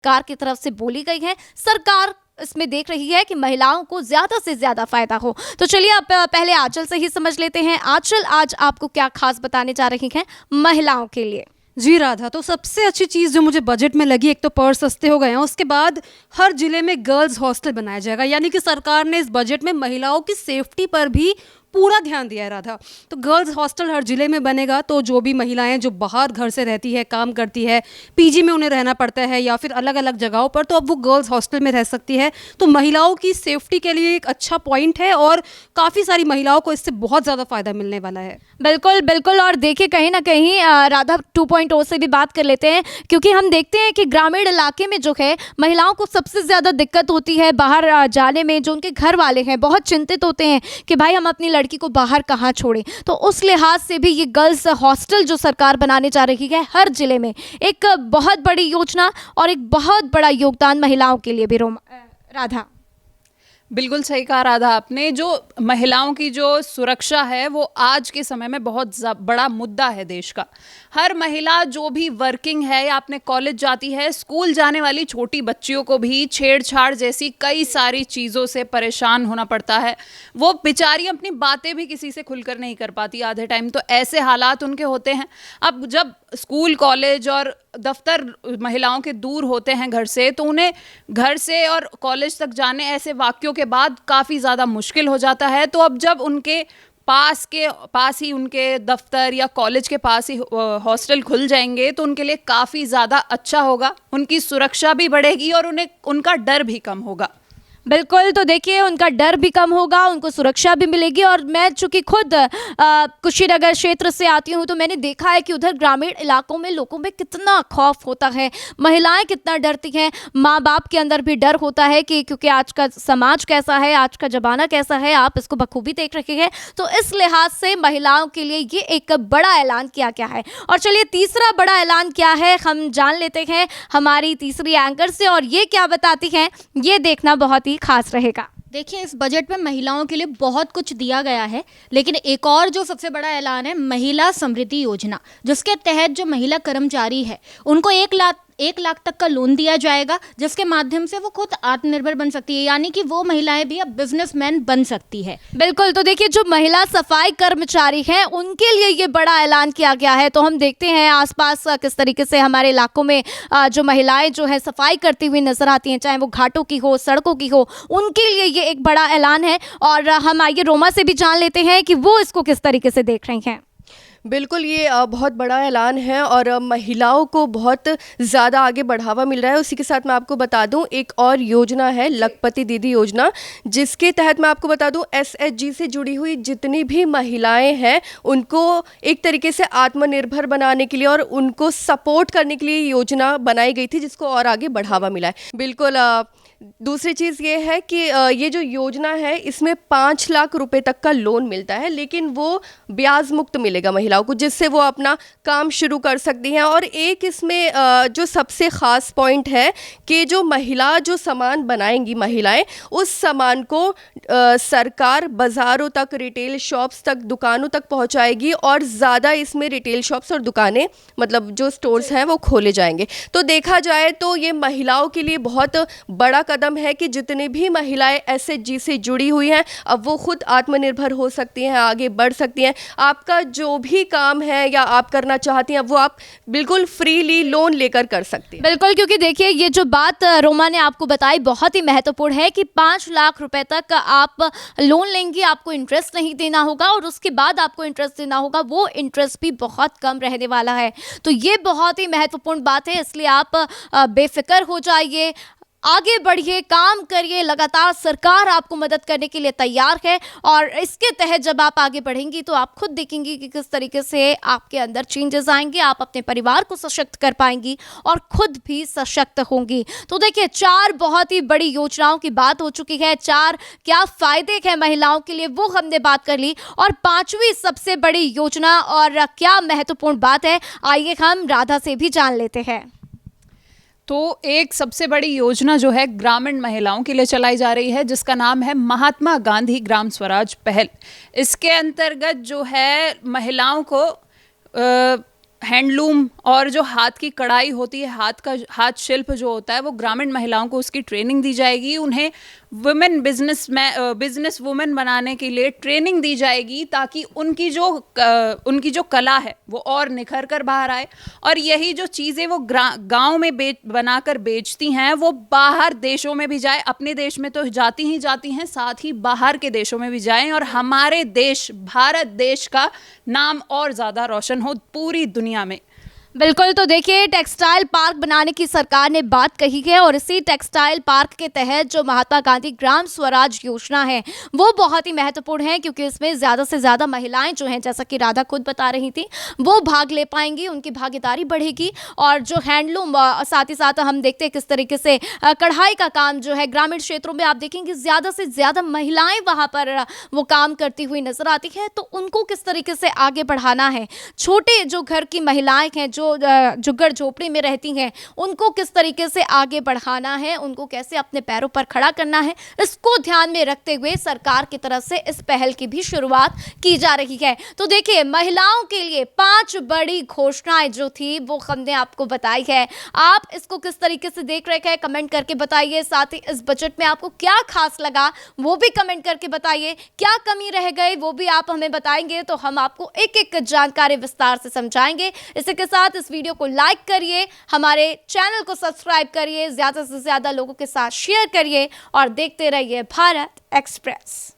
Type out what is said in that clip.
सरकार की तरफ से बोली गई है। सरकार इसमें देख रही है कि महिलाओं को ज्यादा से ज्यादा फायदा हो। तो चलिए आप पहले आंचल से ही समझ लेते हैं। आंचल, आज आपको क्या खास बताने जा रही हैं महिलाओं के लिए? जी राधा, तो सबसे अच्छी चीज़ जो मुझे बजट में लगी, एक तो पर्स सस्ते हो गए हैं, उसके बाद हर जिले में गर्ल्स हॉस्टल बनाया जाएगा। यानी कि सरकार ने इस बजट में महिलाओं की सेफ्टी पर भी पूरा ध्यान दिया है राधा। तो गर्ल्स हॉस्टल हर जिले में बनेगा, तो जो भी महिलाएं जो बाहर घर से रहती है, काम करती है, पीजी में उन्हें रहना पड़ता है या फिर अलग अलग जगहों पर, तो अब वो गर्ल्स हॉस्टल में रह सकती है। तो महिलाओं की सेफ्टी के लिए एक अच्छा पॉइंट है और काफ़ी सारी महिलाओं को इससे बहुत ज़्यादा फायदा मिलने वाला है। बिल्कुल बिल्कुल। और देखिए कहीं ना कहीं राधा 2.0 से भी बात कर लेते हैं, क्योंकि हम देखते हैं कि ग्रामीण इलाके में जो है महिलाओं को सबसे ज़्यादा दिक्कत होती है बाहर जाने में। जो उनके घर वाले हैं बहुत चिंतित होते हैं कि भाई हम अपनी लड़की को बाहर कहाँ छोड़ें। तो उस लिहाज से भी ये गर्ल्स हॉस्टल जो सरकार बनाने जा रही है हर जिले में, एक बहुत बड़ी योजना और एक बहुत बड़ा योगदान महिलाओं के लिए भी। राधा, बिल्कुल सही कहा राधा आपने। जो महिलाओं की जो सुरक्षा है वो आज के समय में बहुत बड़ा मुद्दा है देश का। हर महिला जो भी वर्किंग है या अपने कॉलेज जाती है, स्कूल जाने वाली छोटी बच्चियों को भी छेड़छाड़ जैसी कई सारी चीज़ों से परेशान होना पड़ता है। वो बेचारी अपनी बातें भी किसी से खुलकर नहीं कर पाती आधे टाइम, तो ऐसे हालात उनके होते हैं। अब जब स्कूल, कॉलेज और दफ्तर महिलाओं के दूर होते हैं घर से, तो उन्हें घर से और कॉलेज तक जाने ऐसे वाक्यों के बाद काफ़ी ज़्यादा मुश्किल हो जाता है। तो अब जब उनके पास ही उनके दफ्तर या कॉलेज के पास ही हॉस्टल खुल जाएंगे, तो उनके लिए काफ़ी ज़्यादा अच्छा होगा। उनकी सुरक्षा भी बढ़ेगी और उन्हें उनका डर भी कम होगा। बिल्कुल। तो देखिए उनका डर भी कम होगा, उनको सुरक्षा भी मिलेगी। और मैं चूंकि खुद कुशीनगर क्षेत्र से आती हूँ, तो मैंने देखा है कि उधर ग्रामीण इलाकों में लोगों में कितना खौफ होता है, महिलाएं कितना डरती हैं। माँ बाप के अंदर भी डर होता है कि क्योंकि आज का समाज कैसा है, आज का ज़माना कैसा है, आप इसको बखूबी देख रहे हैं। तो इस लिहाज से महिलाओं के लिए ये एक बड़ा ऐलान किया गया है। और चलिए तीसरा बड़ा ऐलान क्या है हम जान लेते हैं हमारी तीसरी एंकर से, और ये क्या बताती हैं ये देखना बहुत ही खास रहेगा। देखिए, इस बजट में महिलाओं के लिए बहुत कुछ दिया गया है, लेकिन एक और जो सबसे बड़ा ऐलान है महिला समृद्धि योजना, जिसके तहत जो महिला कर्मचारी है उनको 1 लाख तक का लोन दिया जाएगा, जिसके माध्यम से वो खुद आत्मनिर्भर बन सकती है। यानी कि वो महिलाएं भी अब बिजनेसमैन बन सकती है। बिल्कुल। तो देखिए जो महिला सफाई कर्मचारी हैं उनके लिए ये बड़ा ऐलान किया गया है। तो हम देखते हैं आसपास किस तरीके से हमारे इलाकों में जो महिलाएं जो है सफाई करती हुई नजर आती हैं, चाहे वो घाटों की हो, सड़कों की हो, उनके लिए ये एक बड़ा ऐलान है। और हम आइए रोमा से भी जान लेते हैं कि वो इसको किस तरीके से देख रही हैं। बिल्कुल, ये बहुत बड़ा ऐलान है और महिलाओं को बहुत ज़्यादा आगे बढ़ावा मिल रहा है। उसी के साथ मैं आपको बता दूं एक और योजना है लखपति दीदी योजना, जिसके तहत मैं आपको बता दूं एसएचजी से जुड़ी हुई जितनी भी महिलाएं हैं उनको एक तरीके से आत्मनिर्भर बनाने के लिए और उनको सपोर्ट करने के लिए योजना बनाई गई थी, जिसको और आगे बढ़ावा मिला है। बिल्कुल। दूसरी चीज़ ये है कि ये जो योजना है इसमें 5 लाख रुपए तक का लोन मिलता है, लेकिन वो ब्याज मुक्त मिलेगा महिलाओं को, जिससे वो अपना काम शुरू कर सकती हैं। और एक इसमें जो सबसे ख़ास पॉइंट है कि जो सामान बनाएंगी महिलाएं, उस सामान को सरकार बाज़ारों तक, रिटेल शॉप्स तक, दुकानों तक पहुंचाएगी और ज़्यादा इसमें रिटेल शॉप्स और दुकानें, मतलब जो स्टोर्स हैं, वो खोले जाएंगे। तो देखा जाए तो ये महिलाओं के लिए बहुत बड़ा कदम है कि जितनी भी महिलाएं एसएचजी से जुड़ी हुई हैं अब वो खुद आत्मनिर्भर हो सकती हैं, आगे बढ़ सकती हैं। आपका जो भी काम है या आप करना चाहती हैं वो आप बिल्कुल फ्रीली लोन लेकर कर सकती हैं। बिल्कुल, क्योंकि देखिए ये जो बात रोमा ने आपको बताई बहुत ही महत्वपूर्ण है कि 5 लाख रुपए तक आप लोन लेंगे, आपको इंटरेस्ट नहीं देना होगा और उसके बाद आपको इंटरेस्ट देना होगा, वो इंटरेस्ट भी बहुत कम रहने वाला है। तो ये बहुत ही महत्वपूर्ण बात है, इसलिए आप बेफिक्र हो जाइए, आगे बढ़िए, काम करिए, लगातार सरकार आपको मदद करने के लिए तैयार है। और इसके तहत जब आप आगे बढ़ेंगी तो आप खुद देखेंगी कि किस तरीके से आपके अंदर चेंजेस आएंगे, आप अपने परिवार को सशक्त कर पाएंगी और खुद भी सशक्त होंगी। तो देखिए 4 बहुत ही बड़ी योजनाओं की बात हो चुकी है, 4 क्या फायदे हैं महिलाओं के लिए वो हमने बात कर ली, और 5वीं सबसे बड़ी योजना और क्या महत्वपूर्ण बात है आइए हम राधा से भी जान लेते हैं। तो एक सबसे बड़ी योजना जो है ग्रामीण महिलाओं के लिए चलाई जा रही है, जिसका नाम है महात्मा गांधी ग्राम स्वराज पहल। इसके अंतर्गत जो है महिलाओं को हैंडलूम और जो हाथ की कढ़ाई होती है, हाथ शिल्प जो होता है, वो ग्रामीण महिलाओं को उसकी ट्रेनिंग दी जाएगी। उन्हें बिजनेस वुमेन बनाने के लिए ट्रेनिंग दी जाएगी, ताकि उनकी जो कला है वो और निखर कर बाहर आए। और यही जो चीज़ें वो गांव में बनाकर बेचती हैं, वो बाहर देशों में भी जाए। अपने देश में तो जाती ही जाती हैं, साथ ही बाहर के देशों में भी जाएं, और हमारे देश, भारत देश का नाम और ज़्यादा रोशन हो पूरी दुनिया में। बिल्कुल, तो देखिए, टेक्सटाइल पार्क बनाने की सरकार ने बात कही है, और इसी टेक्सटाइल पार्क के तहत जो महात्मा गांधी ग्राम स्वराज योजना है वो बहुत ही महत्वपूर्ण है, क्योंकि इसमें ज़्यादा से ज़्यादा महिलाएं जो हैं, जैसा कि राधा खुद बता रही थी, वो भाग ले पाएंगी, उनकी भागीदारी बढ़ेगी। और जो हैंडलूम, साथ ही साथ हम देखते हैं किस तरीके से कढ़ाई का काम जो है ग्रामीण क्षेत्रों में आप देखेंगे ज़्यादा से ज़्यादा महिलाएँ वहाँ पर वो काम करती हुई नजर आती है। तो उनको किस तरीके से आगे बढ़ाना है, छोटे जो घर की महिलाएँ हैं, जो झुग्गड़ झोपड़ी में रहती हैं, उनको किस तरीके से आगे बढ़ाना है, उनको कैसे अपने पैरों पर खड़ा करना है, इसको ध्यान में रखते हुए सरकार की तरफ से इस पहल की भी शुरुआत की जा रही है। तो देखिए, महिलाओं के लिए 5 बड़ी घोषणाएं जो थी वो हमने आपको बताई है। आप इसको किस तरीके से देख रहे हैं, कमेंट करके बताइए। साथ ही इस बजट में आपको क्या खास लगा वो भी कमेंट करके बताइए। क्या कमी रह गई वो भी आप हमें बताएंगे, तो हम आपको एक एक जानकारी विस्तार से समझाएंगे। इसी के साथ इस वीडियो को लाइक करिए, हमारे चैनल को सब्सक्राइब करिए, ज़्यादा से ज़्यादा लोगों के साथ शेयर करिए, और देखते रहिए भारत एक्सप्रेस।